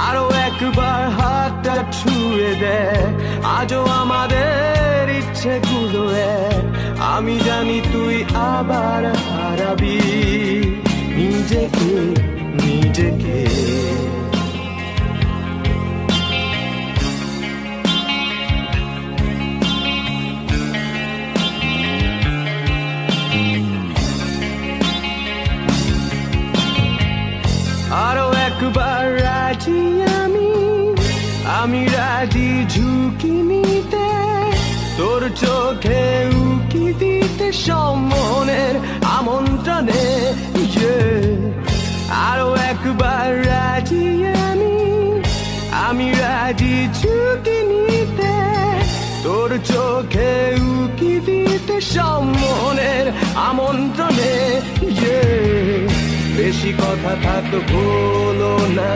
আরো একবার হাতটা ছুঁয়ে দে, আজও আমাদের ইচ্ছেগুলো এক। আমি জানি তুই আবার হারাবি নিজেকে নিজেকে। আরো একবার রাজি আমি রাজি ঝুঁকি নিতে, তোর চোখে উকি দিতে সম্মনের আমন্ত্রণে। আরো একবার রাজি আমি রাজি ঝুঁকি নিতে, তোর চোখে উকি দিতে সম্মনের আমন্ত্রণে। বেশি কথা থাক বলো না।